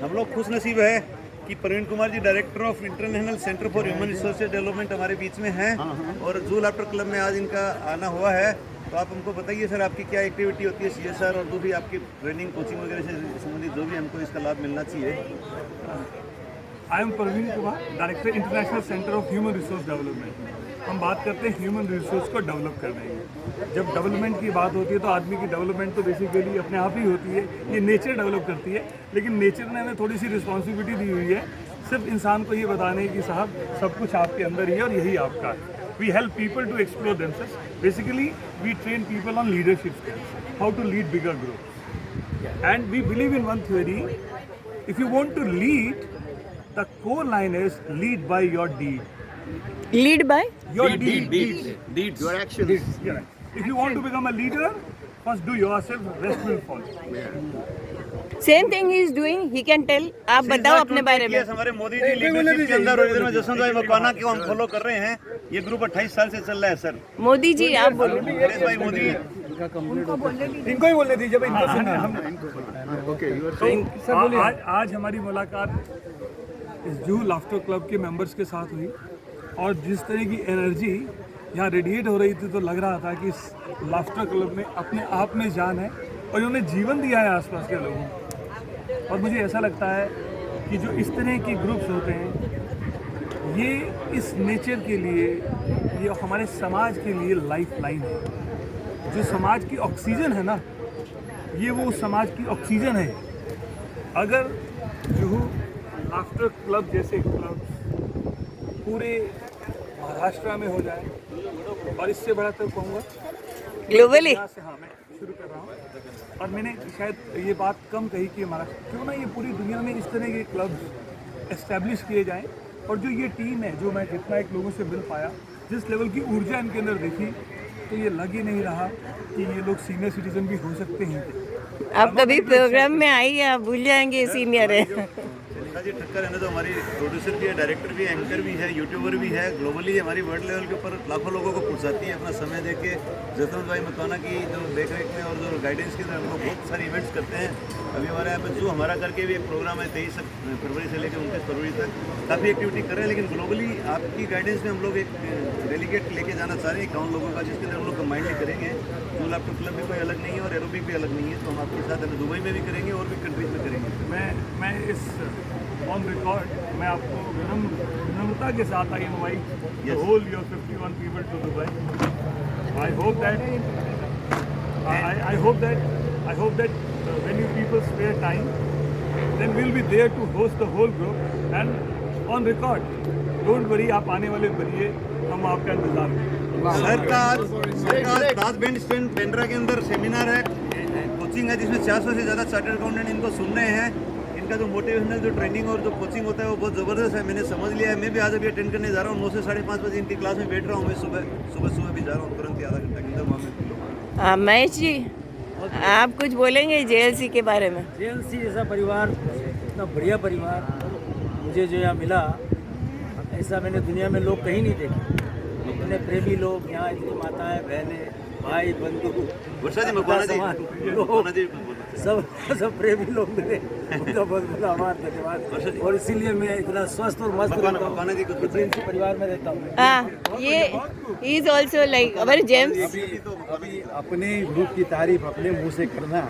हम लोग खुश नसीब है कि Praveen Kumar ji director of international centre for human resources development हमारे बीच में हैं और जू लाफ्टर क्लब में आज इनका आना हुआ है। तो आप हमको बताइए सर, आपकी क्या एक्टिविटी होती है CSR और जो भी आपकी ट्रेनिंग कोचिंग वगैरह से संबंधित जो भी हमको इसका लाभ मिलना चाहिए। I am Praveen Kumar, director International Centre of Human Resource Development. हम बात करते हैं ह्यूमन रिसोर्स को डेवलप करने की। जब डेवलपमेंट की बात होती है तो आदमी की डेवलपमेंट तो बेसिकली अपने आप ही होती है, ये नेचर डेवलप करती है। लेकिन नेचर ने हमें थोड़ी सी रिस्पॉन्सिबिलिटी दी हुई है सिर्फ इंसान को ये बताने की साहब सब कुछ आपके अंदर ही है और यही आपका है। We help people to explore themselves. Basically we train people on leadership skills, how to lead bigger group. And we believe in one theory, if you want to lead, the core line is lead by your deed. Lead by? Your deeds. Your actions. Yeah. If you want to become a leader, first do yourself, rest will follow. Same thing he is doing. He can tell. आप बताओ अपने बारे में। हमारे Modi ji leadership के अंदर और इधर में जसवंत भाई मकवाना को हम फॉलो कर रहे हैं। ये ग्रुप 28 साल से चल रहा है सर। मोदी जी आप बोलो। नरेश भाई मोदी इनको ही बोलने दीजिए भाई, इनको सुनना हम। आज हमारी मुलाकात इस जू लाफ्टर क्लब के मेंबर्स के साथ हुई और जिस तरह की एनर्जी यहाँ रेडिएट हो रही थी तो लग रहा था कि इस लाफ्टर क्लब में अपने आप में जान है और इन्होंने जीवन दिया है आसपास के लोगों को। और मुझे ऐसा लगता है कि जो इस तरह के ग्रुप्स होते हैं ये इस नेचर के लिए, ये हमारे समाज के लिए लाइफ लाइन है। जो समाज की ऑक्सीजन है ना, ये वो समाज की ऑक्सीजन है। अगर जूहू लाफ्टर क्लब जैसे क्लब पूरे महाराष्ट्र में हो जाए और इससे बड़ा तो कहूँगा ग्लोबली। से, हाँ मैं शुरू कर रहा हूँ और मैंने शायद ये बात कम कही कि महाराष्ट्र क्यों ना ये पूरी दुनिया में इस तरह के क्लब्स एस्टेब्लिश किए जाएं। और जो ये टीम है, जो मैं जितना एक लोगों से मिल पाया, जिस लेवल की ऊर्जा इनके अंदर देखी, तो ये लग ही नहीं रहा कि ये लोग सीनियर सिटीजन भी हो सकते हैं। आप कभी प्रोग्राम में आइए, आप भूल जाएंगे सीनियर है। जी ठक्कर है ना, तो हमारी प्रोड्यूसर भी है, डायरेक्टर भी है, एंकर भी है, यूट्यूबर भी है। ग्लोबली हमारी वर्ल्ड लेवल के ऊपर लाखों लोगों को पहुंचाती है अपना समय दे के। जसवंत भाई मकवाना की जो देखरेख में और जो गाइडेंस के अंदर हम लोग बहुत सारे इवेंट्स करते हैं। अभी हमारे यहाँ पे जू हमारा करके भी एक प्रोग्राम है 23 फरवरी से लेकर 29 फरवरी तक, काफ़ी एक्टिविटी कर रहे हैं। लेकिन ग्लोबली आपकी गाइडेंस में हम लोग एक डेलीगेट लेके जाना चाह रहे हैं गाँव लोगों का, जिसके अंदर हम लोग कंबाइंडली करेंगे। जू लाफ्टर क्लब भी कोई अलग नहीं है और एरोबिक भी अलग नहीं है। तो हम आपके साथ दुबई में भी करेंगे और भी कंट्रीज में करेंगे। मैं इस ऑन रिकॉर्ड मैं आपको विनम्रता के साथ I invite the whole your 51 people to Dubai. I hope that when you people spare time, then we'll be there to host the whole group and on record. Don't worry, आप आने वाले बनिए, हम आपका इंतजार करेंगे। सर का आज दास बैंड स्टैंड पेंड्रा के अंदर सेमिनार है, कोचिंग है, जिसमें 400 से ज़्यादा चार्टर्ड अकाउंटेंट इनको सुन रहे हैं। इनका जो मोटिवेशनल जो ट्रेनिंग और जो कोचिंग होता है वो बहुत ज़बरदस्त है, मैंने समझ लिया है। मैं भी आज अभी अटेंड करने जा रहा हूँ। 9 से 5:30 बजे इनकी क्लास में बैठ रहा हूँ। मैं सुबह भी जा रहा हूँ, तुरंत ही आधा घंटा के अंदर वहाँ में। महेश जी, आप कुछ बोलेंगे JLC के बारे में? JLC जैसा परिवार, इतना बढ़िया परिवार मुझे जो यहाँ मिला, ऐसा मैंने दुनिया में लोग कहीं नहीं देखे। इतने प्रेमी लोग यहाँ, इतनी माताएं, बहनें, भाई, बंधु, सब प्रेमी लोग मिले। उनका बहुत बहुत आभार, धन्यवाद। और इसीलिए मैं इतना स्वस्थ और मस्त रहता हूँ, JLC परिवार में रहता हूँ। ये is also like our James. अभी अपने ग्रुप की तारीफ अपने मुंह से करना,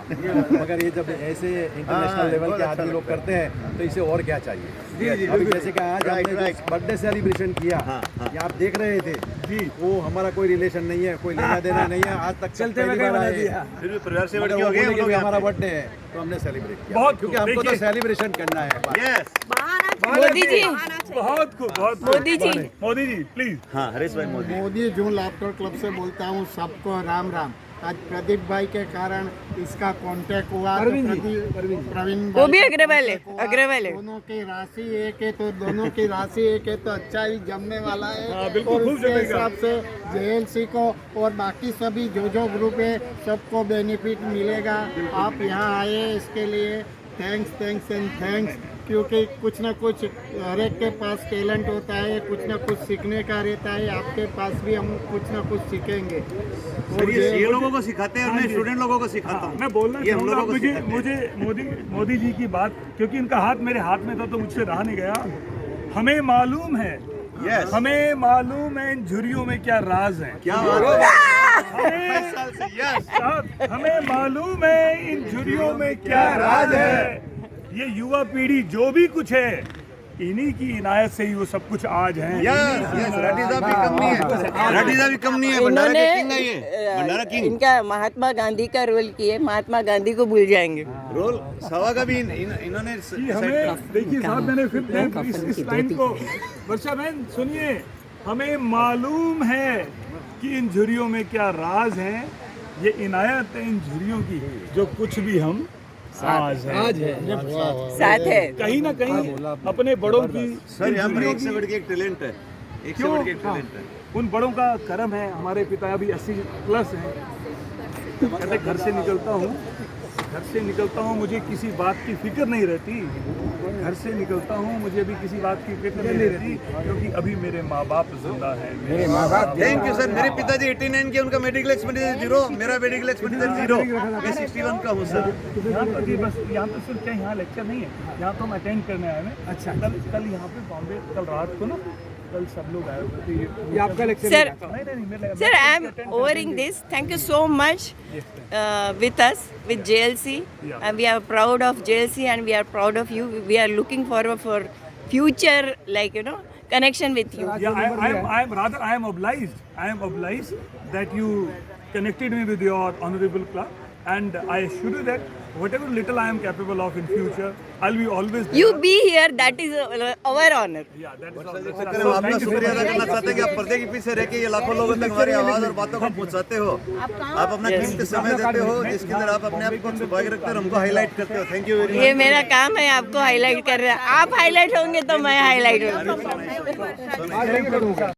मगर ये जब ऐसे इंटरनेशनल लेवल के आदमी लोग करते हैं तो इसे और क्या चाहिए। अभी जैसे कि आज हमने बर्थडे सेलिब्रेशन किया, ये आप देख रहे थे जी, वो हमारा कोई रिलेशन नहीं है, कोई लेना देना नहीं है। आज तक चलते हुए फिर भी परिवार से बढ़ के हो गए हम लोग। हमारा बर्थडे है तो हमने सेलिब्रेट किया बहुत, क्योंकि हमको तो सेलिब्रेशन करना है। मोदी जी, बहुत खूब, बहुत मोदी जी प्लीज। हाँ, हरीश भाई मोदी जू लाफ्टर क्लब से बोलता हूँ। सबको राम राम। आज प्रदीप भाई के कारण इसका कांटेक्ट हुआ। प्रवीण वो भी अग्रवाल है। दोनों की राशि एक है तो दोनों की राशि एक है तो अच्छा ही जमने वाला है। बिल्कुल, और खूब उसके जमेगा। हिसाब से JLC को और बाकी सभी जो ग्रुप है सबको बेनिफिट मिलेगा। आप यहाँ आए इसके लिए थैंक्स एंड थैंक्स। क्योंकि कुछ ना कुछ हर एक के पास टैलेंट होता है, कुछ ना कुछ सीखने का रहता है। आपके पास भी हम कुछ ना कुछ सीखेंगे। सर ये लोगों को सिखाते हैं और मैं स्टूडेंट लोगों को सिखाता हूँ। मैं बोलना ये हम चाहूँगा लोगों को मुझे सिखाते हैं। मुझे मोदी जी की बात, क्योंकि इनका हाथ मेरे हाथ में था तो मुझसे रहा नहीं गया। हमें मालूम है, Yes. हमें मालूम है इन झुर्रियों में क्या राज है। क्या बात है? हमें साल से यस साहब, हमें मालूम है इन झुर्रियों में क्या राज है। ये युवा पीढ़ी जो भी कुछ है, इन्हीं की इनायत से ही वो सब कुछ आज है। यस यस रेड्डी साहब भी कम नहीं है, रेड्डी साहब भी कम नहीं है। भंडारा के किंग है ये, भंडारा किंग। इनका महात्मा गांधी का रोल किए, महात्मा गांधी को भूल जाएंगे। रोल सवा का भी इन्होंने कि हमें देखिए साहब, मैंने फिर इस लाइन को, वर्षा बहन सुनिए, हमें मालूम है कि इन झुर्रियों में क्या राज है। ये इनायत है इन झुर्रियों की, जो कुछ भी हम आज है साथ है। कहीं ना कहीं अपने बड़ों की सर यहाँ पर एक से बढ़ के एक टैलेंट है, एक से बढ़ के एक टैलेंट है। उन बड़ों का करम है। हमारे पिता अभी 80+ हैं। कहते घर से निकलता हूँ मुझे किसी बात की फिक्र नहीं रहती। घर से निकलता हूँ मुझे अभी किसी बात की फिक्र नहीं रहती, क्योंकि अभी मेरे माँ बाप जिंदा हैं। मेरे माँ बाप। Thank you sir. मेरे पिताजी 89 के, उनका मेडिकल एक्सपेंडिचर 0, मेरा मेडिकल एक्सपेंडिचर 0। मैं 61 का हूँ सर। यहाँ तो जी बस, यहाँ तो सिर्फ क्या यहाँ लेक्चर नहीं है, यहाँ तो हम अटेंड करने आए हैं। अच्छा, कल यहाँ पे बॉम्बे, कल रात को ना, कल सब लोग आए हुए थे। ये आपका लेक्चर Sir, नहीं मेरे sir, I am overing this. Thank you so much with us, with JLC. Yeah. And we are proud of JLC and we are proud of you. We are looking forward for future, like, connection with you. Yeah, I am obliged that you connected me with your honorable club, and I assure you that whatever little I am capable of in future, I'll be always there. You be here, that is our honor. Yeah, that is all. इस चक्कर में हम आपका शुक्रिया अदा करना चाहते हैं कि आप पर्दे के पीछे रह के ये लाखों लोगों तक हमारी आवाज़ और बातों को पहुंचाते हो। आप अपना कीमती समय देते हो, जिसके अंदर आप अपने आप को छुपा के रखते हो और हमको हाईलाइट करते हो। Thank you very much. ये मेरा काम है आपको हाईलाइट कर रहा है। आप हाईलाइट होंगे तो मैं हाईलाइट होंगी। Thank you.